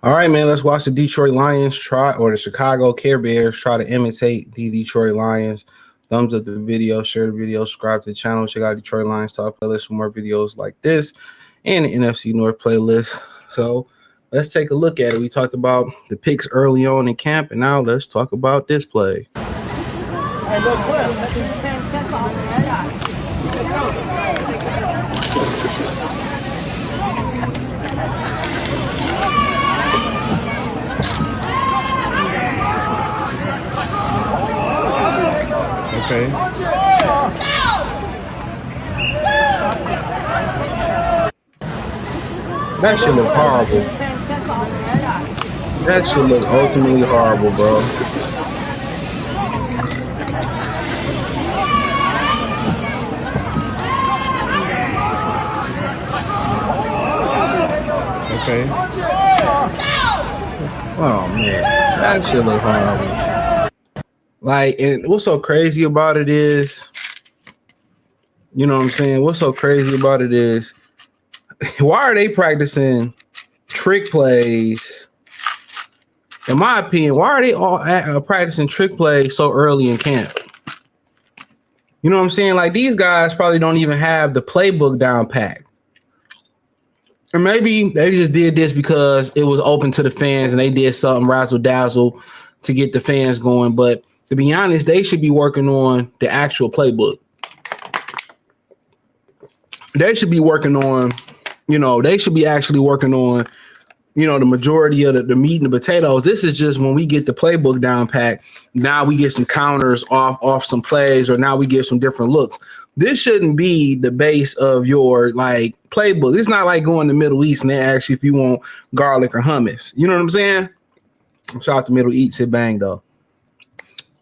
All right, man, let's watch the Detroit Lions the Chicago Care Bears try to imitate the Detroit Lions. Thumbs up the video, share the video, subscribe to the channel, check out Detroit Lions Talk playlist for more videos like this and the NFC North playlist. So let's take a look at it. We talked about the picks early on in camp, and now let's talk about this play. Hey, look, Cliff, let's just pay attention, man. Okay. That should look horrible. That should look ultimately horrible, bro. Okay. Oh man, that should look horrible. Like, and what's so crazy about it is, you know what I'm saying? What's so crazy about it is, why are they practicing trick plays? In my opinion, why are they all practicing trick plays so early in camp? You know what I'm saying? Like, these guys probably don't even have the playbook down packed. Or maybe they just did this because it was open to the fans and they did something razzle dazzle to get the fans going. But to be honest, they should be working on the actual playbook. They should be working on, they should be actually working on, the majority of the meat and the potatoes. This is just when we get the playbook down packed. Now we get some counters off some plays, or now we get some different looks. This shouldn't be the base of your playbook. It's not like going to Middle East and they ask you if you want garlic or hummus. You know what I'm saying? Shout out to Middle East, it bang though.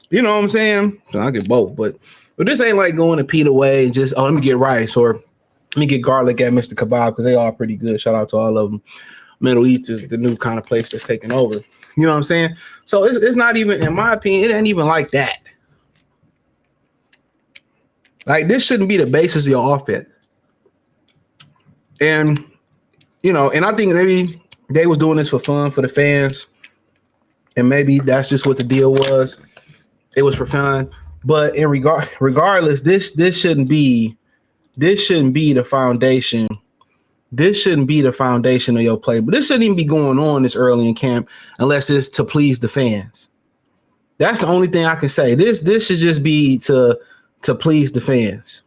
You know what I'm saying? So I get both, but this ain't like going to Peter Way and just, let me get rice or let me get garlic at Mr. Kebab, because they are pretty good. Shout out to all of them. Middle East is the new kind of place that's taking over. You know what I'm saying? So it's not even, in my opinion, it ain't even like that. Like, this shouldn't be the basis of your offense. And, and I think maybe they was doing this for fun for the fans. And maybe that's just what the deal was. It was for fun. But regardless, this shouldn't be the foundation. This shouldn't be the foundation of your play. But this shouldn't even be going on this early in camp unless it's to please the fans. That's the only thing I can say. This should just be to please the fans.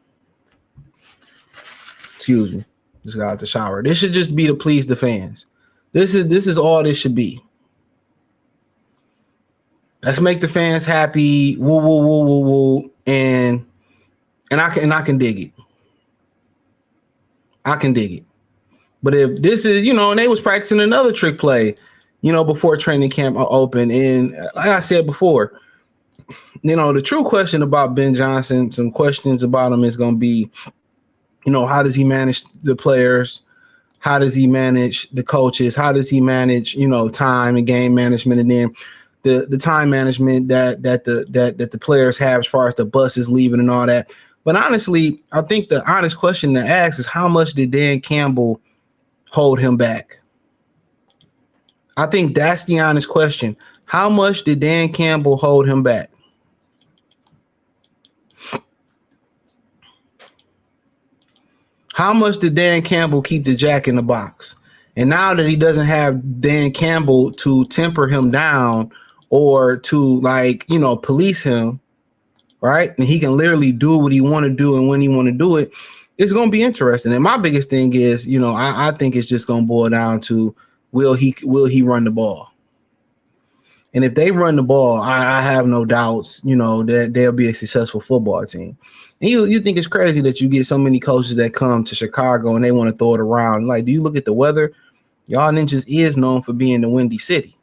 Excuse me. Just got out the shower. This should just be to please the fans. This is all this should be. Let's make the fans happy. Woo, woo, woo, woo, woo. And I can dig it. I can dig it. But if this is, and they was practicing another trick play, before training camp open. And like I said before, the true question about Ben Johnson, some questions about him is going to be, how does he manage the players? How does he manage the coaches? How does he manage, time and game management? And then the time management that the players have as far as the buses leaving and all that. But honestly, I think the honest question to ask is, how much did Dan Campbell hold him back? I think that's the honest question. How much did Dan Campbell hold him back? How much did Dan Campbell keep the jack in the box? And now that he doesn't have Dan Campbell to temper him down or to police him, right? And he can literally do what he want to do and when he want to do it. It's going to be interesting. And my biggest thing is, I think it's just going to boil down to, will he run the ball? And if they run the ball, I have no doubts, that they'll be a successful football team. And you think it's crazy that you get so many coaches that come to Chicago and they want to throw it around. Like, do you look at the weather? Y'all ninjas is known for being the Windy City.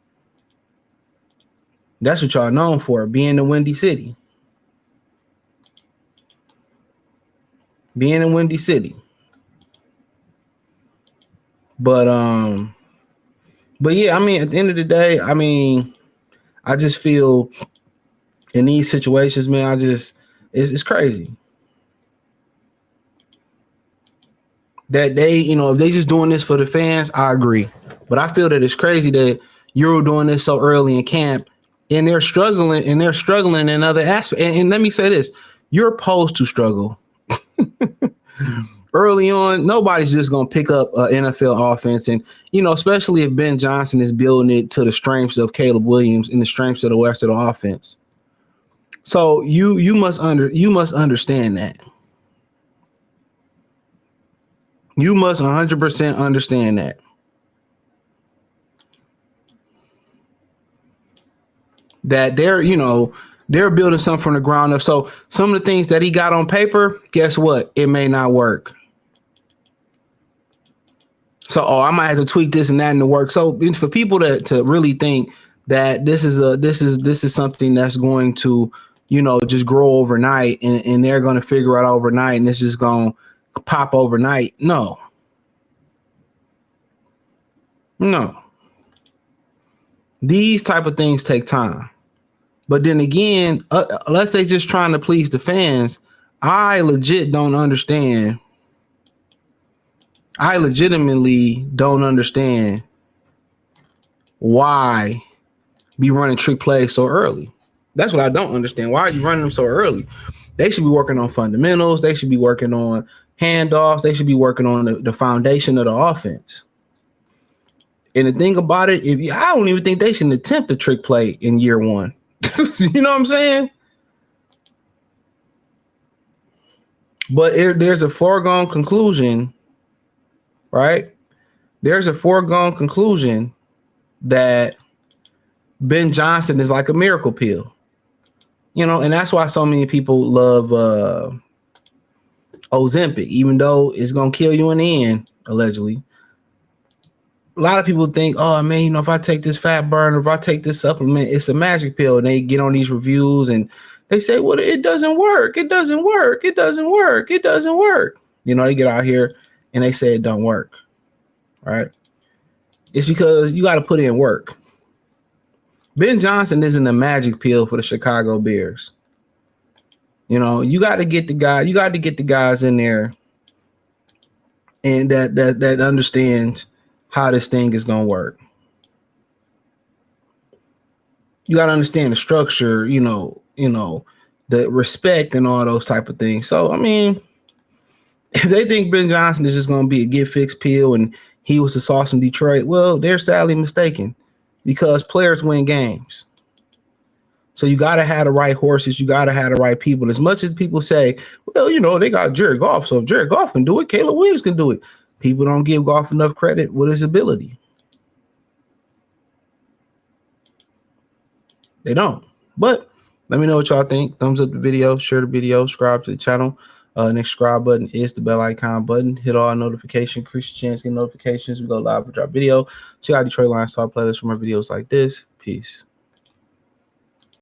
That's what y'all known for, being the Windy City. Being in Windy City. But yeah, at the end of the day, I just feel in these situations, man, it's crazy. that they, if they just doing this for the fans, I agree. But I feel that it's crazy that you're doing this so early in camp and they're struggling in other aspects. And let me say this, you're supposed to struggle. Early on, nobody's just going to pick up an NFL offense. And, especially if Ben Johnson is building it to the strengths of Caleb Williams and the strengths of the rest of the offense. So you must understand that. You must 100% understand that. That they're building something from the ground up. So some of the things that he got on paper, guess what? It may not work. So, I might have to tweak this and that in the work. So for people to really think that this is something that's going to, just grow overnight and they're going to figure out overnight and this is going to pop overnight. No. These type of things take time. But then again, unless they just trying to please the fans, I legitimately don't understand why be running trick plays so early. That's what I don't understand. Why are you running them so early? They should be working on fundamentals. They should be working on handoffs. They should be working on the foundation of the offense. And the thing about it, I don't even think they should attempt a trick play in year one. You know what I'm saying? But there's a foregone conclusion, right? There's a foregone conclusion that Ben Johnson is like a miracle pill. And that's why so many people love Ozempic, even though it's going to kill you in the end, allegedly. A lot of people think, oh, man, if I take this fat burner, if I take this supplement, it's a magic pill. And they get on these reviews and they say, well, it doesn't work. It doesn't work. It doesn't work. It doesn't work. They get out here and they say it don't work. Right? It's because you got to put in work. Ben Johnson isn't a magic pill for the Chicago Bears. You got to get the guy. You got to get the guys in there, and that understands how this thing is gonna work. You got to understand the structure. The respect and all those type of things. So I mean, if they think Ben Johnson is just gonna be a get fixed pill and he was the sauce in Detroit, well, they're sadly mistaken. Because players win games. So you got to have the right horses. You got to have the right people. As much as people say, well, they got Jared Goff. So if Jared Goff can do it, Caleb Williams can do it. People don't give Goff enough credit with his ability. They don't. But let me know what y'all think. Thumbs up the video, share the video, subscribe to the channel. Next subscribe button is the bell icon button. Hit all notifications, increase your chance to get notifications. We go live with our video. Check out Detroit Lions Talk playlist for more videos like this. Peace.